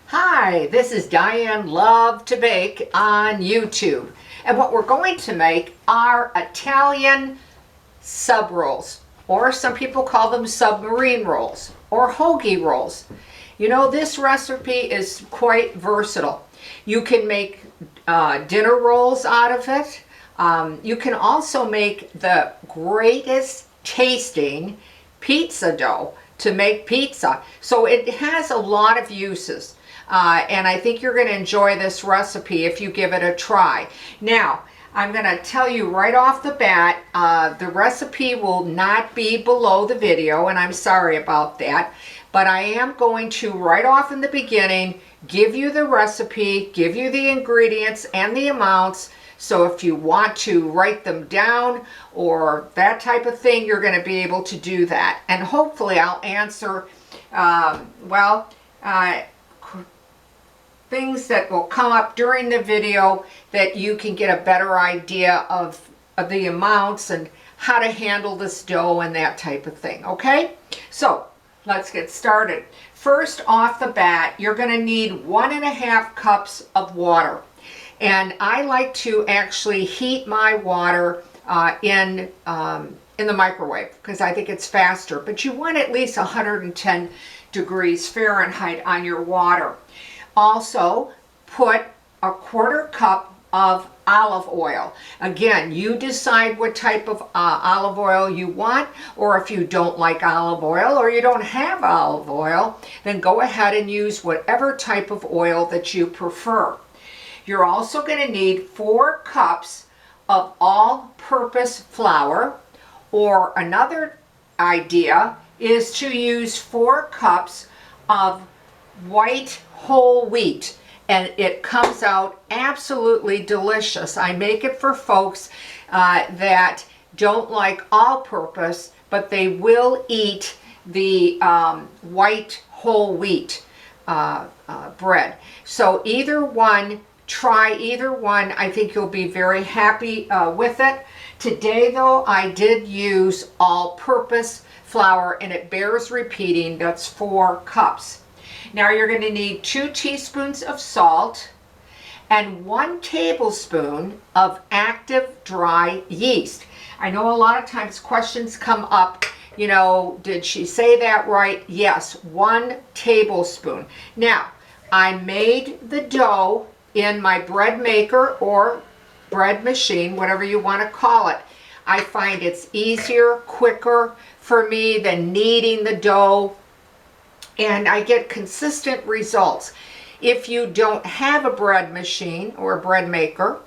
Hi, this is Diane Lovetobake on YouTube. And what we're going to make are Italian sub rolls, or some people call them submarine rolls, or hoagie rolls. You know, this recipe is quite versatile. You can make dinner rolls out of it. You can also make the greatest tasting pizza dough to make pizza. So it has a lot of uses. And I think you're going to enjoy this recipe if you give it a try. Now, I'm going to tell you right off the bat, the recipe will not be below the video, and I'm sorry about that. But I am going to, right off in the beginning, give you the recipe, give you the ingredients and the amounts. So if you want to write them down or that type of thing, you're going to be able to do that. And hopefully I'll answer, things that will come up during the video that you can get a better idea of the amounts and how to handle this dough and that type of thing, okay? So let's get started. First off the bat, you're going to need 1.5 cups of water. And I like to actually heat my water in the microwave because I think it's faster. But you want at least 110 degrees Fahrenheit on your water. Also, put 1/4 cup of olive oil. Again, you decide what type of olive oil you want, or if you don't like olive oil or you don't have olive oil, then go ahead and use whatever type of oil that you prefer. You're also going to need 4 cups of all-purpose flour, or another idea is to use 4 cups of white whole wheat, and it comes out absolutely delicious. I make it for folks that don't like all-purpose, but they will eat the white whole wheat bread. So either one, try either one. I think you'll be very happy with it. Today though, I did use all-purpose flour, and it bears repeating. That's 4 cups. Now you're going to need 2 teaspoons of salt and 1 tablespoon of active dry yeast. I know a lot of times questions come up, you know, did she say that right? Yes, 1 tablespoon. Now, I made the dough in my bread maker or bread machine, whatever you want to call it. I find it's easier, quicker for me than kneading the dough, and I get consistent results. If you don't have a bread machine or a bread maker,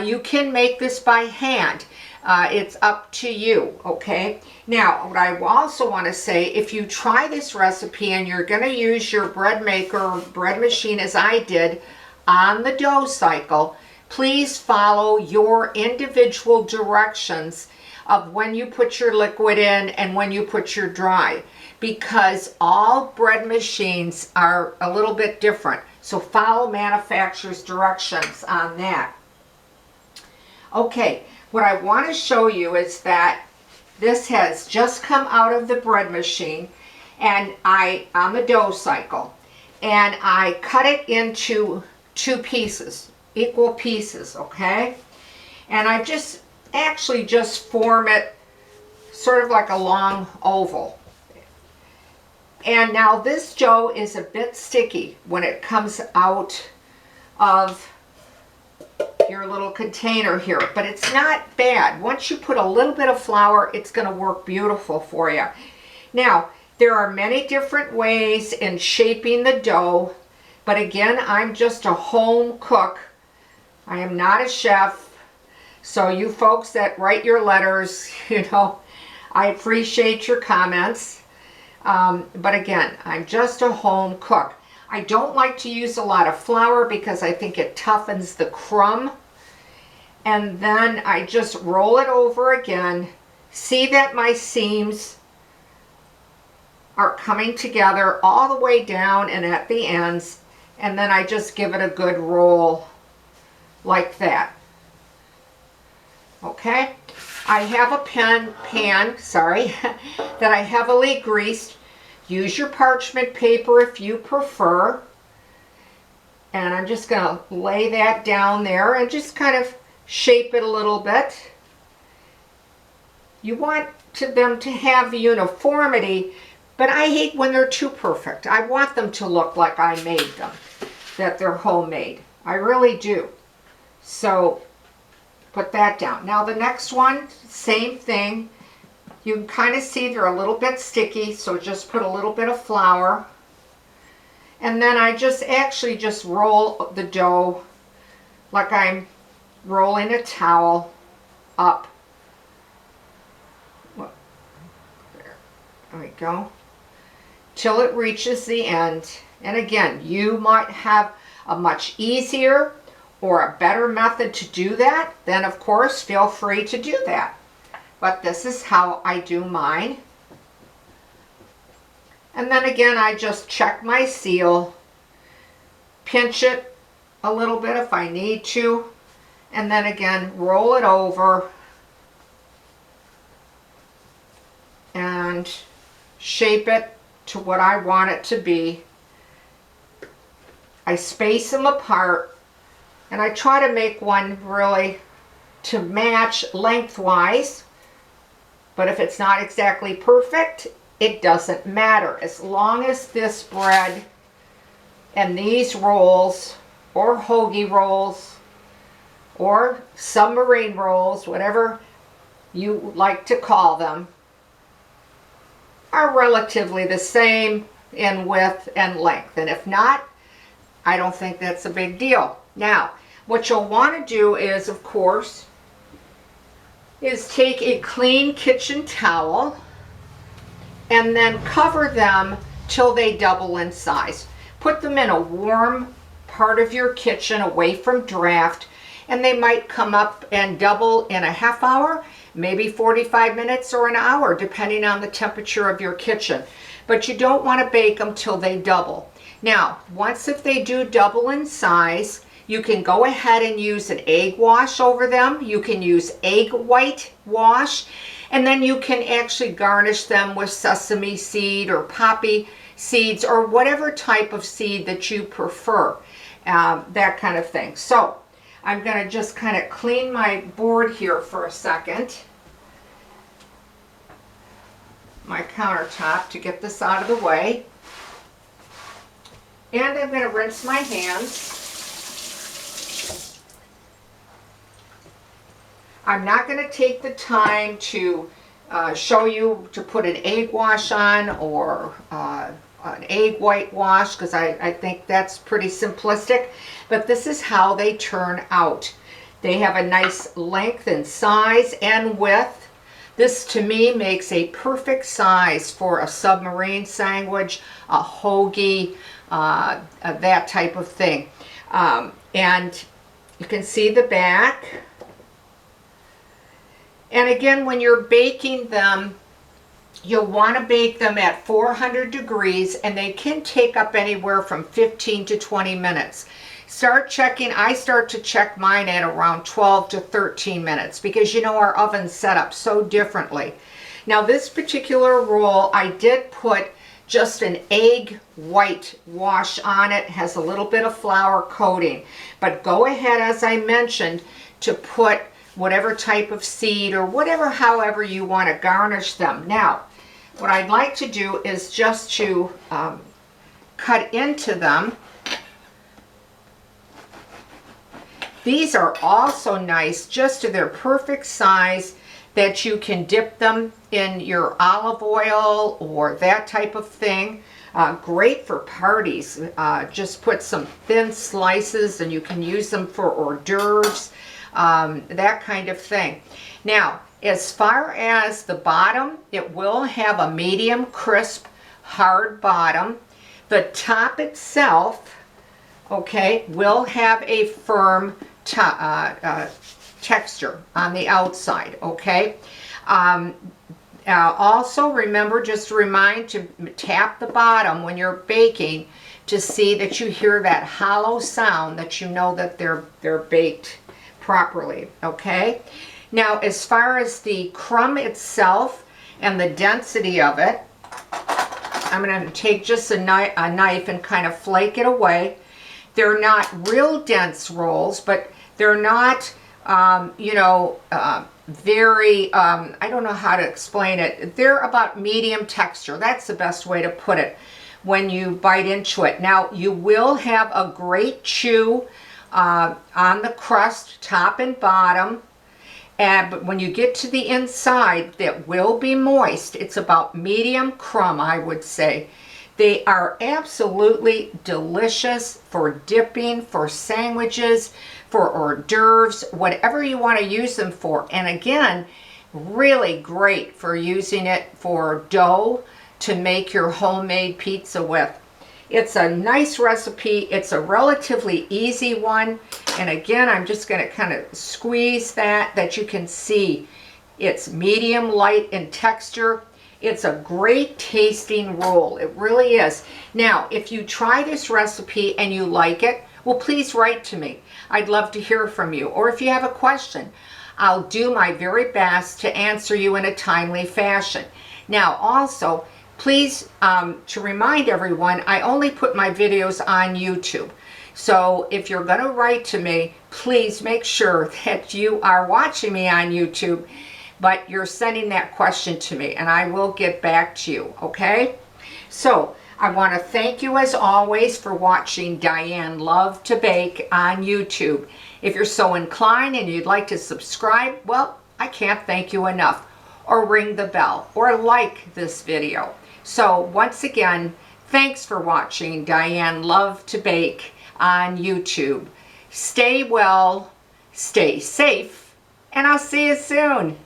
you can make this by hand. It's up to you, okay? Now, what I also want to say, if you try this recipe and you're going to use your bread maker or bread machine as I did on the dough cycle, please follow your individual directions of when you put your liquid in and when you put your dry, because all bread machines are a little bit different. So follow manufacturer's directions on that. Okay, what I want to show you is that this has just come out of the bread machine, and on the dough cycle, and I cut it into 2 pieces, equal pieces, okay? And I just form it sort of like a long oval. And now this dough is a bit sticky when it comes out of your little container here, but it's not bad. Once you put a little bit of flour, it's going to work beautiful for you. Now, there are many different ways in shaping the dough, but again, I'm just a home cook. I am not a chef. So you folks that write your letters, you know, I appreciate your comments. But again, I'm just a home cook. I don't like to use a lot of flour because I think it toughens the crumb. And then I just roll it over again. See that my seams are coming together all the way down and at the ends. And then I just give it a good roll like that. Okay? I have a pan that I heavily greased. Use your parchment paper if you prefer. And I'm just going to lay that down there and just kind of shape it a little bit. You want them to have uniformity, but I hate when they're too perfect. I want them to look like I made them, that they're homemade. I really do. So put that down. Now the next one, same thing. You can kind of see they're a little bit sticky, so just put a little bit of flour. And then I just roll the dough like I'm rolling a towel up. There we go. Till it reaches the end. And again, you might have a much easier or a better method to do that. Then of course, feel free to do that. But this is how I do mine. And then again, I just check my seal, pinch it a little bit if I need to, and then again, roll it over and shape it to what I want it to be. I space them apart, and I try to make one really to match lengthwise, but if it's not exactly perfect, it doesn't matter. As long as this bread and these rolls, or hoagie rolls, or submarine rolls, whatever you like to call them, are relatively the same in width and length. And if not, I don't think that's a big deal. Now, what you'll want to do is, of course, is take a clean kitchen towel and then cover them till they double in size. Put them in a warm part of your kitchen away from draft, and they might come up and double in a half hour, maybe 45 minutes or an hour, depending on the temperature of your kitchen. But you don't want to bake them till they double. Now, once if they do double in size, you can go ahead and use an egg wash over them. You can use egg white wash, and then you can actually garnish them with sesame seed or poppy seeds or whatever type of seed that you prefer, that kind of thing. So I'm going to just kind of clean my board here for a second, my countertop, to get this out of the way. And I'm going to rinse my hands. I'm not going to take the time to show you to put an egg wash on or an egg white wash, because I think that's pretty simplistic. But this is how they turn out. They have a nice length and size and width. This to me makes a perfect size for a submarine sandwich, a hoagie, that type of thing. And you can see the back. And again, when you're baking them, you'll want to bake them at 400 degrees, and they can take up anywhere from 15 to 20 minutes. I start to check mine at around 12 to 13 minutes, because you know our oven's set up so differently. Now this particular roll, I did put just an egg white wash on it. It has a little bit of flour coating, but go ahead, as I mentioned, to put whatever type of seed or whatever, however you want to garnish them. Now, what I'd like to do is just to cut into them. These are also nice, just to their perfect size, that you can dip them in your olive oil or that type of thing. Great for parties. Just put some thin slices, and you can use them for hors d'oeuvres. That kind of thing. Now, as far as the bottom, it will have a medium crisp hard bottom. The top itself, okay, will have a firm texture on the outside, okay. Also remember, just to remind, to tap the bottom when you're baking to see that you hear that hollow sound, that you know that they're baked properly, okay? Now, as far as the crumb itself and the density of it, I'm going to take just a knife and kind of flake it away. They're not real dense rolls, but they're not, very, I don't know how to explain it. They're about medium texture. That's the best way to put it when you bite into it. Now, you will have a great chew on the crust, top and bottom. But when you get to the inside, that will be moist. It's about medium crumb, I would say. They are absolutely delicious for dipping, for sandwiches, for hors d'oeuvres, whatever you want to use them for. And again, really great for using it for dough to make your homemade pizza with. It's a nice recipe. It's a relatively easy one. And again, I'm just going to kind of squeeze that you can see. It's medium light in texture. It's a great tasting roll. It really is. Now, if you try this recipe and you like it, well, please write to me. I'd love to hear from you. Or if you have a question, I'll do my very best to answer you in a timely fashion. Now, also, please, to remind everyone, I only put my videos on YouTube. So if you're going to write to me, please make sure that you are watching me on YouTube, but you're sending that question to me, and I will get back to you, okay? So I want to thank you as always for watching Diane Lovetobake on YouTube. If you're so inclined and you'd like to subscribe, well, I can't thank you enough. Or ring the bell, or like this video. So once again, thanks for watching Diane Lovetobake on YouTube. Stay well, stay safe, and I'll see you soon.